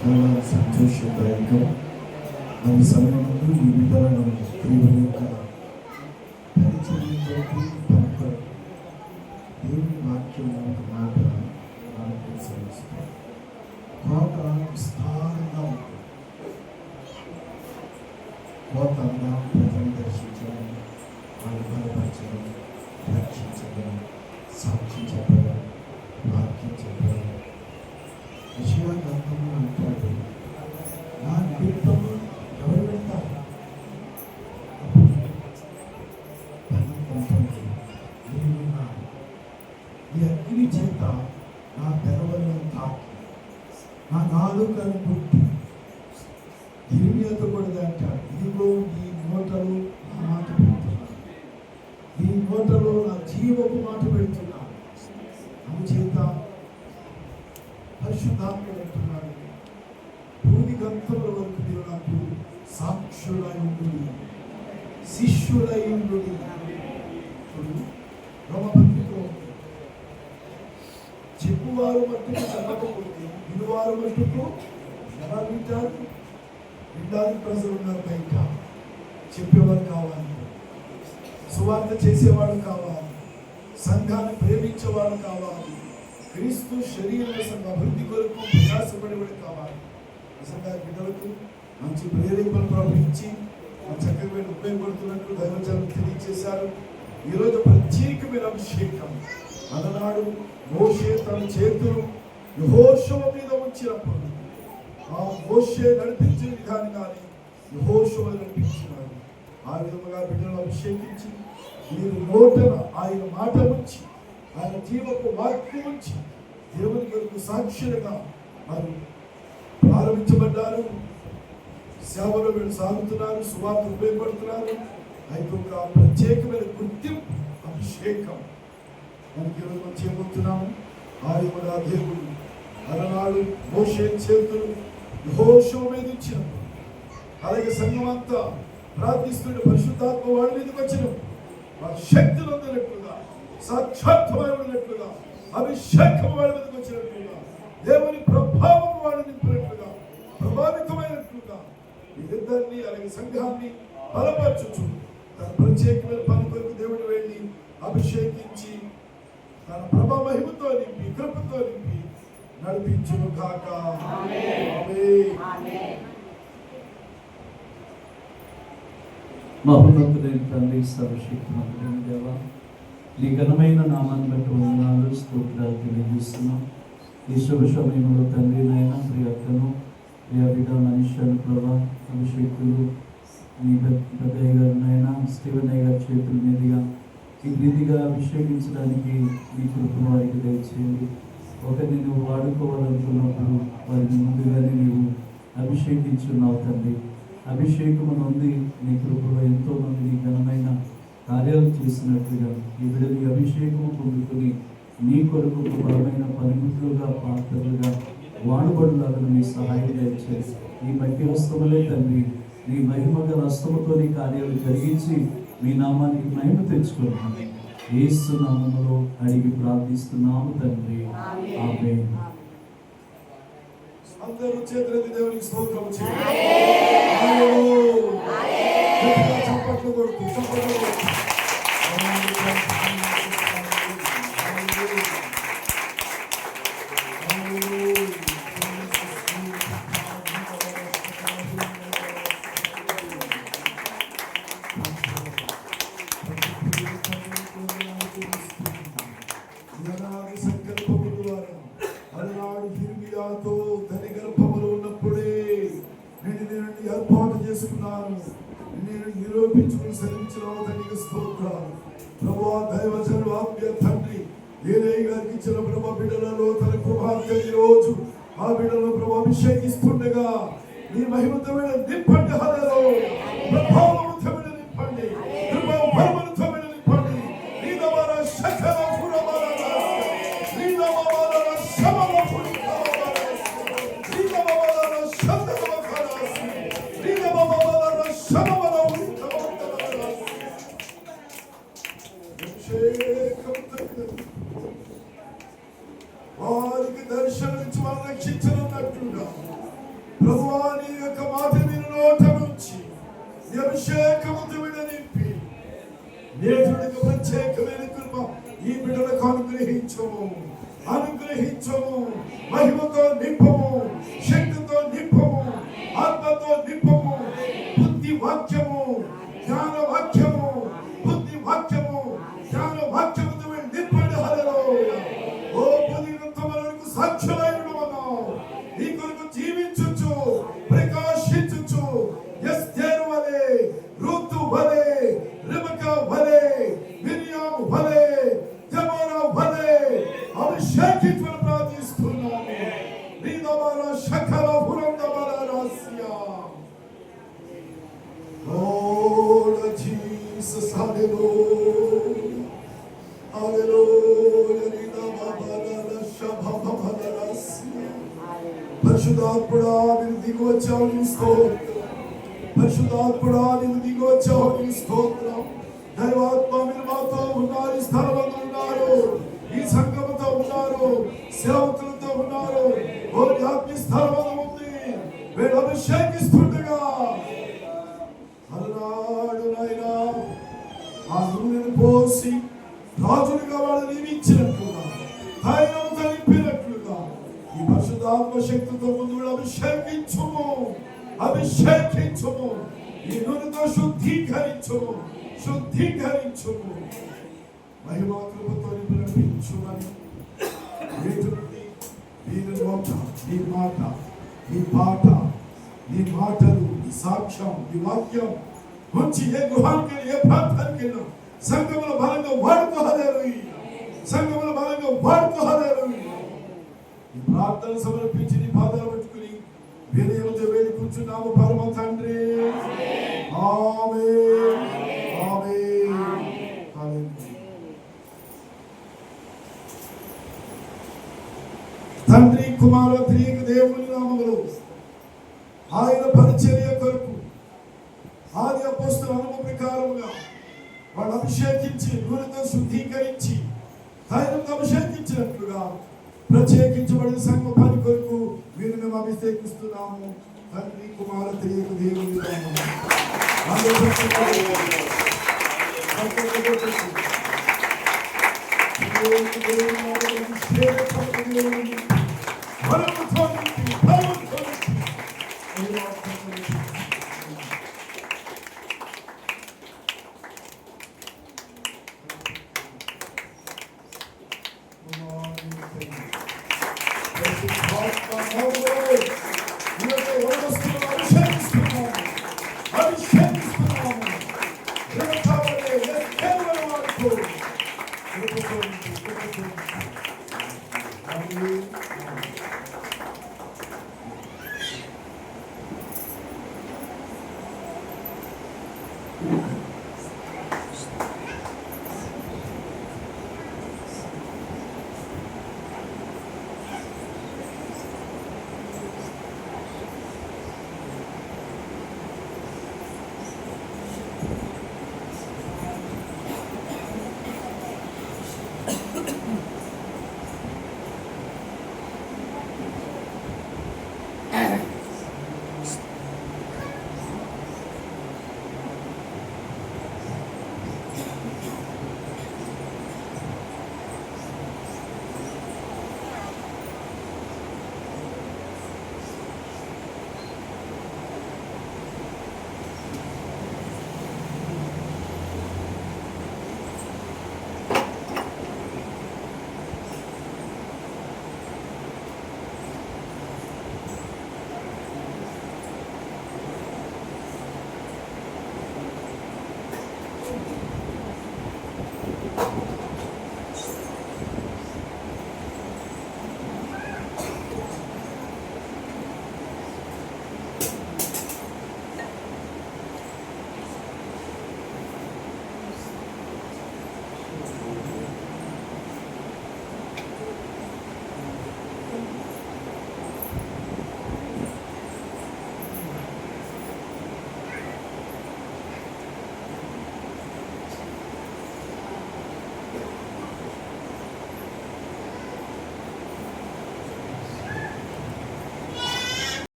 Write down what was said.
చాలా సంతోషదాయకం. అది సమయంలో ఈ విధంగా దేవుని యొక్క పరిచయంతో పలకడం, దేవుని వాక్యం ఒక మాట మనకు శ్రమిస్తాం. కోట విస్తారంగా ఉంటుంది. కోట అంతా ప్రజలు దర్శించడం, వాళ్ళు బలపరచడం, రక్షించడం, సాక్ష్యం చెప్పడం, వాక్యం చెప్పడం. విషయాగ్రంథము అంటాడు, నా నిమిత్తము ఎవరు వెళ్తారు? ఈ అగ్ని చేత నా పెదవులను తాకి నా నాలుకను పుట్టి ఇరిమియతో కూడా అంటాడు, ఇదిగో ఈ నోటలో నా మాట పెడుతున్నాను, ఈ నోటలో నా జీవపు మాట పెడుతున్నాను. అందుచేత పరిశుద్ధాత్మ అంటున్నాడు, భూమి గంతముల వరకు మీరు నాకు సాక్షులైండు, శిష్యులైండు. రోమపత్రికలో చెప్పువారు మట్టుకు చదవకపోతే వినువారు మట్టుకు ఎలా వింటారు? వినడానికి ప్రజలు ఉన్నారు బయట. చెప్పేవారు కావాలి, సువార్త చేసేవాడు కావాలి, సంఘాన్ని ప్రేమించేవాడు కావాలి, క్రీస్తు శరీర సంఘ అభివృద్ధి కొరకు ప్రయాసపడేవాడు కావాలి. నిజంగా బిడ్డలకు మంచి ప్రేరేపణలు ప్రవహించి చక్కగా ఉపయోగపడుతున్నట్టు దైవజనులు తెలియజేశారు. ఈరోజు ప్రత్యేకమైన అభిషేకం. అలనాడు మోషే తన చేతులు యెహోషువ మీద ఉంచినప్పుడు ఆ మోషే నడిపించిన విధానంగానే యెహోషువ నడిపించినాడు. ఆ విధముగా బిడ్డలను అభిషేకించి మీరు నోటన ఆయన మాట ఉంచి, ఆయన జీవపు వాక్యం ఉంచి దేవుని కొరకు సాక్షులుగా మరి ప్రారంభించబడ్డారు. సేవలో వీళ్ళు సాగుతున్నారు, సువార్త ఉపయోగపడుతున్నారు. అయితే ఒక ప్రత్యేకమైన గుర్తింపు, అభిషేకం మనకి ఈరోజు మనం చేయబోతున్నాము. ఆయన కూడా దేవుడు అలనాడు మోషే చేతులు యెహోషువ మీద ఇచ్చినప్పుడు, అలాగే సంఘం అంతా ప్రార్థిస్తున్న పరిశుద్ధాత్మ వాళ్ళ మీదకి వచ్చినప్పుడు వారి శక్తులు అందినట్లుగా, సాక్షాత్మైనట్లుగా, అభిషేకం వాళ్ళ మీదకి వచ్చినట్లుగా, దేవుని ప్రభావం వాళ్ళు నింపినట్లుగా, ప్రభావితమైనట్లుగా వీరిద్దరిని అలాగే సంఘాన్ని బలపరచుచు తన ప్రత్యేకమైన పని కొరకు దేవుడు వెళ్ళి అభిషేకించి తన ప్రభా మహిమతో నింపి, కృపతో నింపి నడిపించును కాక. మహోన్నతుడైన తండ్రి, సర్వశక్తిమంతుడైన దేవా, నీ ఘనమైన నామాన్ని బట్టి వందనాలు, స్తోత్రాలు తెలియజేస్తున్నాం. ఈ శుభ సమయంలో తండ్రి నాయన ప్రియతను ప్రియ బిడ్డ మనిషిని ప్రభా అభిషేకులు నీ పెద్దయ్య గారు నాయన స్టీవెన్ గారి చేతుల మీదుగా ఈ రీతిగా అభిషేకించడానికి మీ కృపను వారికి దయచేయండి. ఒకరిని నువ్వు వాడుకోవాలనుకున్నప్పుడు వారిని ముందుగానే నీవు అభిషేకించున్నావు తండ్రి. అభిషేకము నుండి నీ కృపలో ఎంతో మంది నీ ఘనమైన కార్యాలు చేసినట్లుగా ఈ బిడ్డని అభిషేకము పొందుకొని నీ కొరకు బలమైన పనిముట్లుగా, పాత్రలుగా వాడబడులాగా నీ సహాయం దయచేసి ఈ మట్టి హస్తములే తండ్రి నీ మహిమ గల హస్తముతో నీ కార్యాలు జరిగించి మీ నామానికి మహిమ తెచ్చుకుంటున్నాను. యేసు నామములో అడిగి ప్రార్థిస్తున్నాము తండ్రి, ఆమేన్. అందరూ చేతులెత్తి దేవునికి స్తోత్రం చేయండి. చప్పట్లు కొడుతూ చప్పట్లు కొడుతూ సంకల్పము ద్వారా అలనాడు హిర్మియాతో ధని గర్భములో ఉన్నప్పుడే నేను ఏర్పాటు చేసుకున్నాను, నేను నిరూపించుకుని సెలవించిన ధనికి స్తోత్రాలు. ప్రభువా, దైవజనుడు ఆత్మీయ తండ్రి ఏలయ్య గారికి ఇచ్చిన ప్రభా బిడ్డలలో తన కృపార్తె ఈ రోజు ఆ బిడ్డలను ప్రభు అభిషేకిస్తుండగా నీ మహిమతో నింపండి. హల్లెలూయా. ప్రభావంతో నింపండి, కృపావరముతో నింపండి. నీ ద్వారా శక్తితో వారికి దర్శనమిచ్చి వారు రక్షించనున్నట్లుగా ప్రభువా నీ యొక్క మాట విని నోట నుంచి నీ అభిషేకముతో విడనింపి నేతుడికి ప్రత్యేకమైన కృప ఈ బిడ్డలకు అనుగ్రహించము మహిమతో నింపము, శక్తితో నింపము, ఆత్మతో నింపము, బుద్ధి వాక్యము జ్ఞాన వాక్యము, బుద్ధి వాక్యము జ్ఞాన వాక్యముతో నింపండి. హల్లెలూయా. ఓ పునరుత్థానమునకు సాక్షులైనను నీ కొరకు జీవించుచు ప్రకాశించుచు ఎస్తేరు వలె, రూతు వలె, రెబెకా వలె, మిరియాము వలె, దెబోరా వలె అభిషేకించమని ప్రార్థిస్తున్నాము. రీదబల శకల పురందబల రాస్య. Lord Jesus, hallelujah, hallelujah. రీదబల శబబల రాస్య. పరిశుద్ధాత్ముడా నీవు దిగి వచ్చావు, నీ స్తోత్రం. పరిశుద్ధాత్ముడా నీవు దిగి వచ్చావు, నీ స్తోత్రం. దైవాత్మ మీరు మాతో ఉన్నారు, ఈ స్థలమందు ఉన్నారు, ఈ సంఘముతో ఉన్నారు, సేవకులతో ఉన్నారు. ఓ ఆత్మీయ స్థలమందు ఉంది. వీళ్ళు అభిషేకిస్తుండగా అలనాడు నాయనా ఆ నూనెను పోసి రాజులుగా వాళ్ళు నియమించినట్లుగా, ధైర్యంతో నింపినట్లుగా ఈ పరిశుద్ధాత్మ శక్తితో ముందు అభిషేకించుము. ఈ నూనెతో శుద్ధీకరించుము. మహిమా కృపతో నడిపించుమని నేటి వీరి నోట నీ మాట, నీ పాట, నీ మాటలు, నీ సాక్ష్యం, నీ వాక్యం మంచి ఏ గృహానికి ఏ ప్రాంతానికి సంఘముల బలంగా వాడుకోలేరు. ఈ ప్రార్థన సమర్పించి నీ పాదాలు పట్టుకుని వినయంతో వేడి కూర్చున్నాము పరమ తండ్రి. ఆమేన్, ఆమేన్, ఆమేన్. తండ్రి కుమార త్రియేక దేవుని నామములో ఆయన పరిచర్య కొరకు ఆది అపోస్తలుల అనుభవ ప్రకారముగా వాళ్ళు అభిషేకించి నూనెతో శుద్ధీకరించి ధైర్యంతో అభిషేకించినట్లుగా ప్రత్యేకించబడిన సంఘ పని కొరకు వీరు మేము అభిషేకిస్తున్నాము. తండ్రి కుమార త్రియేక దేవుని నామములో